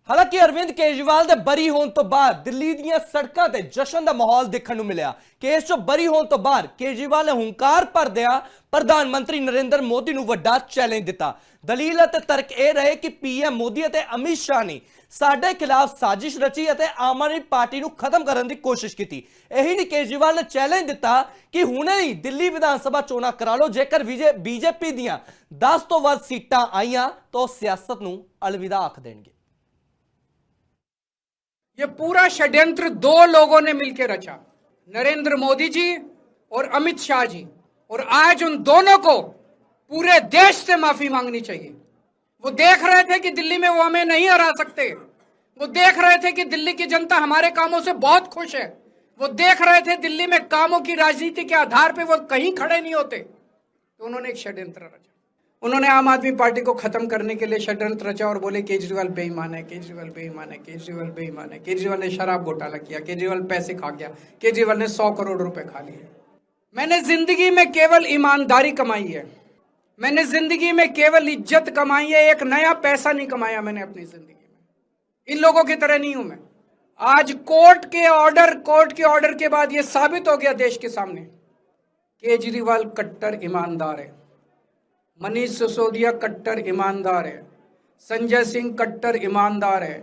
ਹਾਲਾਂਕਿ ਅਰਵਿੰਦ ਕੇਜਰੀਵਾਲ ਦੇ ਬਰੀ ਹੋਣ ਤੋਂ ਬਾਅਦ ਦਿੱਲੀ ਦੀਆਂ ਸੜਕਾਂ ਤੇ ਜਸ਼ਨ ਦਾ ਮਾਹੌਲ ਦੇਖਣ ਨੂੰ ਮਿਲਿਆ। ਕੇਸ ਚੋਂ ਬਰੀ ਹੋਣ ਤੋਂ ਬਾਅਦ ਕੇਜਰੀਵਾਲ ਨੇ ਹੰਕਾਰ ਭਰਦਿਆਂ ਪ੍ਰਧਾਨ ਮੰਤਰੀ ਨਰਿੰਦਰ ਮੋਦੀ ਨੂੰ ਵੱਡਾ ਚੈਲੰਜ ਦਿੱਤਾ। ਦਲੀਲ ਅਤੇ ਤਰਕ ਇਹ ਰਹੇ ਕਿ ਪੀਐਮ ਮੋਦੀ ਅਤੇ ਅਮਿਤ ਸ਼ਾਹ ਨੇ ਸਾਡੇ ਖਿਲਾਫ ਸਾਜ਼ਿਸ਼ ਰਚੀ ਅਤੇ ਆਮ ਆਦਮੀ ਪਾਰਟੀ ਨੂੰ ਖਤਮ ਕਰਨ ਦੀ ਕੋਸ਼ਿਸ਼ ਕੀਤੀ। ਇਹੀ ਨਹੀਂ, ਕੇਜਰੀਵਾਲ ਨੇ ਚੈਲੰਜ ਦਿੱਤਾ ਕਿ ਹੁਣੇ ਹੀ ਦਿੱਲੀ ਵਿਧਾਨ ਸਭਾ ਚੋਣਾਂ ਕਰਾ ਲਓ, ਜੇਕਰ ਬੀਜੇਪੀ ਦੀਆਂ 10 ਤੋਂ ਵੱਧ ਸੀਟਾਂ ਆਈਆਂ ਤਾਂ ਸਿਆਸਤ ਨੂੰ ਅਲਵਿਦਾ ਆਖ ਦੇਣਗੇ। ये पूरा षड्यंत्र दो लोगों ने मिलकर रचा, नरेंद्र मोदी जी और अमित शाह जी, और आज उन दोनों को पूरे देश से माफी मांगनी चाहिए। वो देख रहे थे कि दिल्ली में वो हमें नहीं हरा सकते, वो देख रहे थे कि दिल्ली की जनता हमारे कामों से बहुत खुश है, वो देख रहे थे दिल्ली में कामों की राजनीति के आधार पर वो कहीं खड़े नहीं होते, तो उन्होंने एक षड्यंत्र रचा। उन्होंने आम आदमी पार्टी को खत्म करने के लिए षड्यंत्र रचा और बोले केजरीवाल बेईमान है, केजरीवाल बेईमान है, केजरीवाल बेईमान है। केजरीवाल ने शराब घोटाला किया, केजरीवाल पैसे खा गया, केजरीवाल ने 100 करोड़ रुपए खा लिए। मैंने जिंदगी में केवल ईमानदारी कमाई है, मैंने जिंदगी में केवल इज्जत कमाई है, एक नया पैसा नहीं कमाया मैंने अपनी जिंदगी में। इन लोगों की तरह नहीं हूं मैं। आज कोर्ट के ऑर्डर के बाद यह साबित हो गया देश के सामने, केजरीवाल कट्टर ईमानदार है, मनीष सिसोदिया कट्टर ईमानदार है, संजय सिंह कट्टर ईमानदार है,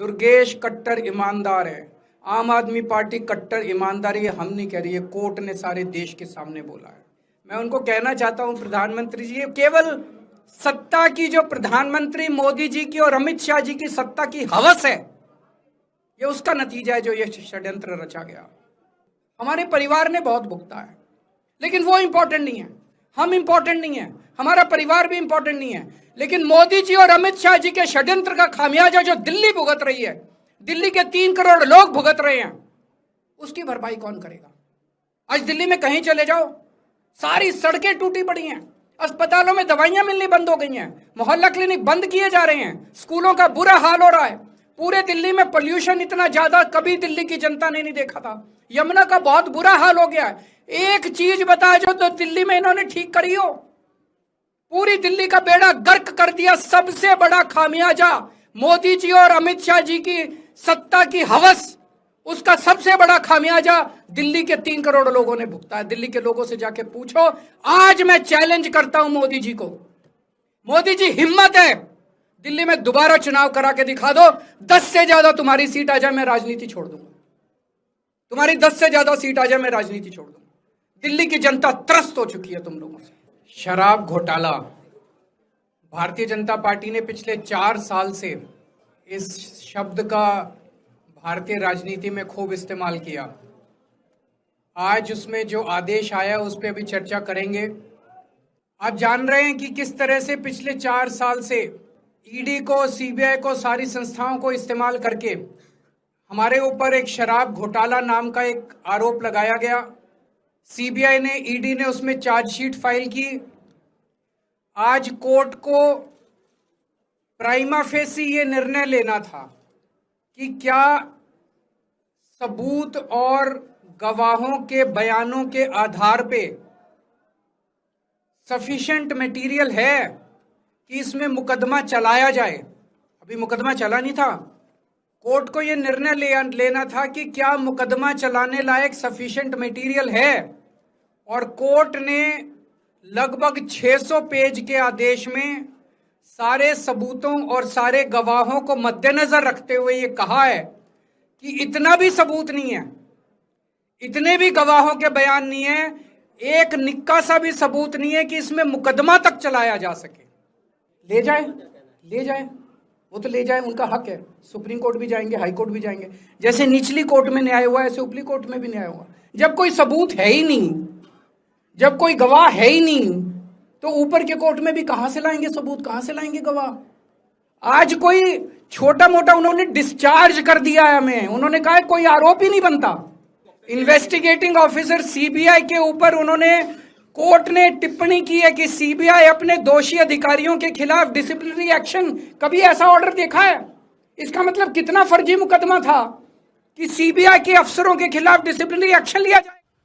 दुर्गेश कट्टर ईमानदार है, आम आदमी पार्टी कट्टर ईमानदार है। हम नहीं कह रही है, कोर्ट ने सारे देश के सामने बोला है। मैं उनको कहना चाहता हूं, प्रधानमंत्री जी, केवल सत्ता की जो प्रधानमंत्री मोदी जी की और अमित शाह जी की सत्ता की हवस है, ये उसका नतीजा है जो ये षड्यंत्र रचा गया। हमारे परिवार ने बहुत भुगता है, लेकिन वो इंपॉर्टेंट नहीं है, हम इंपॉर्टेंट नहीं है, हमारा परिवार भी इंपॉर्टेंट नहीं है। लेकिन मोदी जी और अमित शाह जी के षड्यंत्र का खामियाजा जो दिल्ली भुगत रही है, दिल्ली के 3 करोड़ लोग भुगत रहे हैं, उसकी भरपाई कौन करेगा? आज दिल्ली में कहीं चले जाओ, सारी सड़कें टूटी पड़ी हैं, अस्पतालों में दवाइयां मिलनी बंद हो गई हैं, मोहल्ला क्लिनिक बंद किए जा रहे हैं, स्कूलों का बुरा हाल हो रहा है। पूरे दिल्ली में पोल्यूशन इतना ज्यादा कभी दिल्ली की जनता ने नहीं देखा था। यमुना का बहुत बुरा हाल हो गया है। एक चीज बता जो तो दिल्ली में इन्होंने ठीक करी हो, पूरी दिल्ली का बेड़ा गर्क कर दिया। सबसे बड़ा खामियाजा मोदी जी और अमित शाह जी की सत्ता की हवस, उसका सबसे बड़ा खामियाजा दिल्ली के 3 करोड़ लोगों ने भुगता है। दिल्ली के लोगों से जाके पूछो। आज मैं चैलेंज करता हूं मोदी जी को, मोदी जी हिम्मत है दिल्ली में दोबारा चुनाव करा के दिखा दो, 10 से ज्यादा तुम्हारी सीट आ जाए, मैं राजनीति छोड़ दूंगा। तुम्हारी 10 से ज्यादा सीट आ जाए, मैं राजनीति छोड़ दूंगा। दिल्ली की जनता त्रस्त हो चुकी है तुम लोगों से। शराब घोटाला, भारतीय जनता पार्टी ने पिछले 4 साल से इस शब्द का भारतीय राजनीति में खूब इस्तेमाल किया। आज उसमें जो आदेश आया उस पर अभी चर्चा करेंगे। आप जान रहे हैं कि किस तरह से पिछले 4 साल से ईडी को, सीबीआई को, सारी संस्थाओं को इस्तेमाल करके हमारे ऊपर एक शराब घोटाला नाम का एक आरोप लगाया गया। सीबीआई ने, ईडी ने उसमें चार्जशीट फाइल की। आज कोर्ट को प्राइमा फेसी ये निर्णय लेना था कि क्या सबूत और गवाहों के बयानों के आधार पे सफिशिएंट मटेरियल है कि इसमें मुकदमा चलाया जाए। अभी मुकदमा चला नहीं था। कोर्ट को यह निर्णय लेना था कि क्या मुकदमा चलाने लायक सफिशिएंट मटेरियल है, और कोर्ट ने लगभग 600 पेज के आदेश में सारे सबूतों और सारे गवाहों को मद्देनजर रखते हुए ये कहा है कि इतना भी सबूत नहीं है, इतने भी गवाहों के बयान नहीं है, एक निक्का सा भी सबूत नहीं है कि इसमें मुकदमा तक चलाया जा सके। ले जाए, वो तो ले जाए, उनका हक है। सुप्रीम कोर्ट भी जाएंगे, हाई कोर्ट भी जाएंगे। जैसे निचली कोर्ट में न्याय हुआ, ऐसे ऊपरी कोर्ट में भी न्याय हुआ। जब कोई सबूत है ही नहीं, जब कोई गवाह है ही नहीं, तो ऊपर के कोर्ट में भी कहां से लाएंगे सबूत, कहां से लाएंगे गवाह? आज कोई छोटा मोटा उन्होंने डिस्चार्ज कर दिया है हमें। उन्होंने कहा कोई आरोप ही नहीं बनता। इन्वेस्टिगेटिंग ऑफिसर सीबीआई के ऊपर उन्होंने, कोर्ट ने टिप्पणी की है कि सीबीआई अपने दोषी अधिकारियों के खिलाफ डिसिप्लिनरी एक्शन, कभी ऐसा ऑर्डर देखा है? इसका मतलब कितना फर्जी मुकदमा था कि सीबीआई के अफसरों के खिलाफ डिसिप्लिनरी एक्शन लिया जाए।